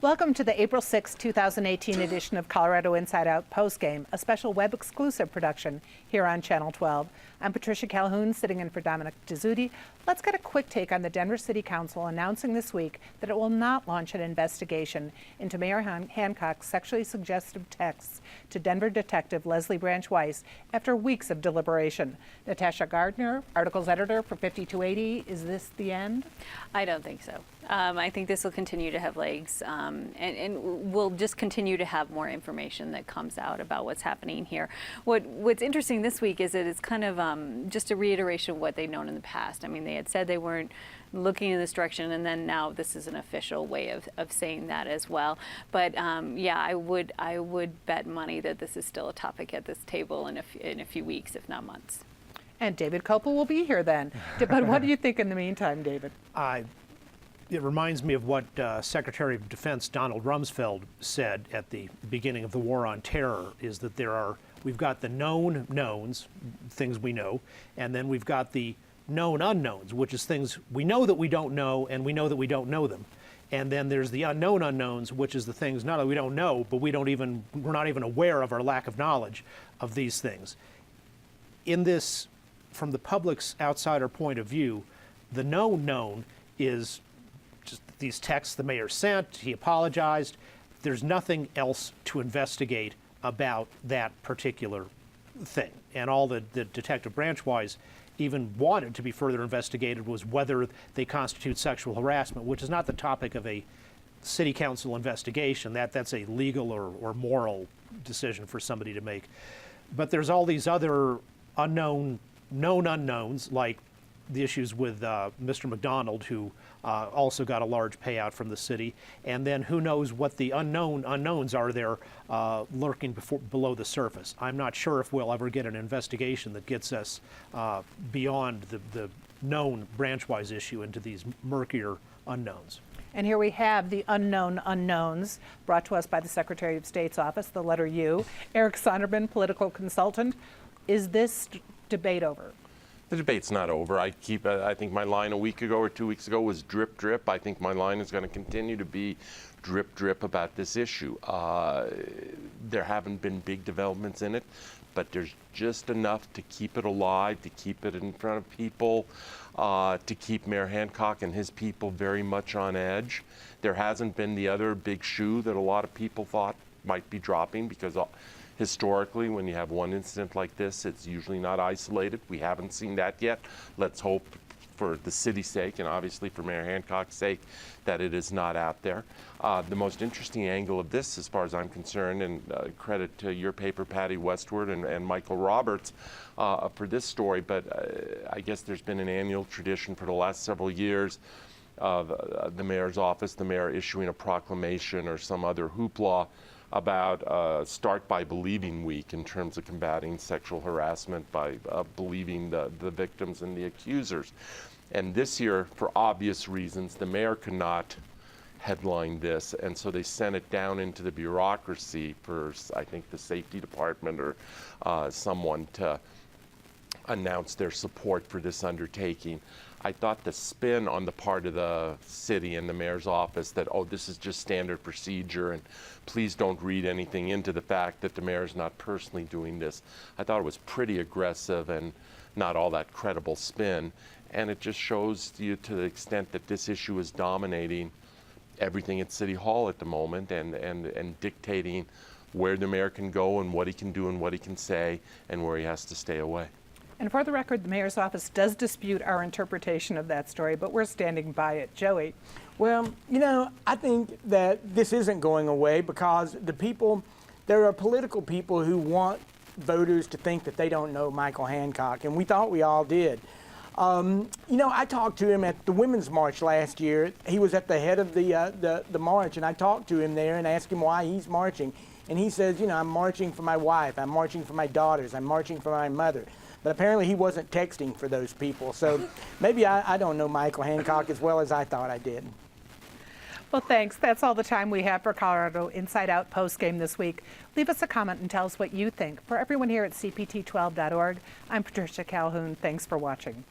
Welcome to the April 6, 2018 edition of Colorado Inside Out Postgame, a special web exclusive production here on Channel 12. I'm Patricia Calhoun, sitting in for Dominic Dizzuti. Let's get a quick take on the Denver City Council announcing this week that it will not launch an investigation into Mayor Hancock's sexually suggestive texts to Denver detective Leslie Branch Weiss after weeks of deliberation. Natasha Gardner, articles editor for 5280, is this the end? I don't think so. I think this will continue to have legs, and we'll just continue to have more information that comes out about what's happening here. What's interesting this week is that it's kind of just a reiteration of what they've known in the past. I mean, they had said they weren't looking in this direction, and then now this is an official way of saying that as well. But yeah, I would bet money that this is still a topic at this table in a few weeks, if not months. And David Kopel will be here then. But what do you think in the meantime, David? It reminds me of what Secretary of Defense Donald Rumsfeld said at the beginning of the War on Terror, is that we've got the known knowns, things we know, and then we've got the known unknowns, which is things we know that we don't know, and we know that we don't know them. And then there's the unknown unknowns, which is the things not only we don't know, but we're not even aware of our lack of knowledge of these things. In this, from the public's outsider point of view, the known is just these texts the mayor sent. He apologized. There's nothing else to investigate about that particular thing. And all that Detective Branch Weiss even wanted to be further investigated was whether they constitute sexual harassment, which is not the topic of a city council investigation. That's a legal or moral decision for somebody to make. But there's all these other known unknowns, like the issues with Mr. McDonald, who also got a large payout from the city, and then who knows what the unknowns are there lurking below the surface. I'm not sure if we'll ever get an investigation that gets us beyond the known branch-wise issue into these murkier unknowns. And here we have the unknown unknowns brought to us by the Secretary of State's office, the letter U. Eric Sonderman, political consultant. Is this debate over? The debate's not over. I think my line a week ago or 2 weeks ago was drip, drip. I think my line is going to continue to be drip, drip about this issue. There haven't been big developments in it, but there's just enough to keep it alive, to keep it in front of people, to keep Mayor Hancock and his people very much on edge. There hasn't been the other big shoe that a lot of people thought might be dropping, because historically, when you have one incident like this, it's usually not isolated. We haven't seen that yet. Let's hope, for the city's sake and obviously for Mayor Hancock's sake, that it is not out there. The most interesting angle of this, as far as I'm concerned, and credit to your paper, Patty Westward, and Michael Roberts for this story, but I guess there's been an annual tradition for the last several years of the mayor's office, the mayor issuing a proclamation or some other hoopla about Start by Believing Week in terms of combating sexual harassment by believing the victims and the accusers. And this year, for obvious reasons, the mayor could not headline this, and so they sent it down into the bureaucracy for, I think, the safety department or someone to announce their support for this undertaking. I thought the spin on the part of the city and the mayor's office that, oh, this is just standard procedure and please don't read anything into the fact that the mayor's not personally doing this, I thought it was pretty aggressive and not all that credible spin. And it just shows you, to the extent that this issue is dominating everything at City Hall at the moment and dictating where the mayor can go and what he can do and what he can say and where he has to stay away. And for the record, the mayor's office does dispute our interpretation of that story, but we're standing by it. Joey? Well, you know, I think that this isn't going away because there are political people who want voters to think that they don't know Michael Hancock, and we thought we all did. You know, I talked to him at the Women's March last year. He was at the head of the march, and I talked to him there and asked him why he's marching. And he says, you know, I'm marching for my wife, I'm marching for my daughters, I'm marching for my mother. But apparently he wasn't texting for those people. So maybe I don't know Michael Hancock as well as I thought I did. Well, thanks. That's all the time we have for Colorado Inside Out Postgame this week. Leave us a comment and tell us what you think. For everyone here at CPT12.org, I'm Patricia Calhoun. Thanks for watching.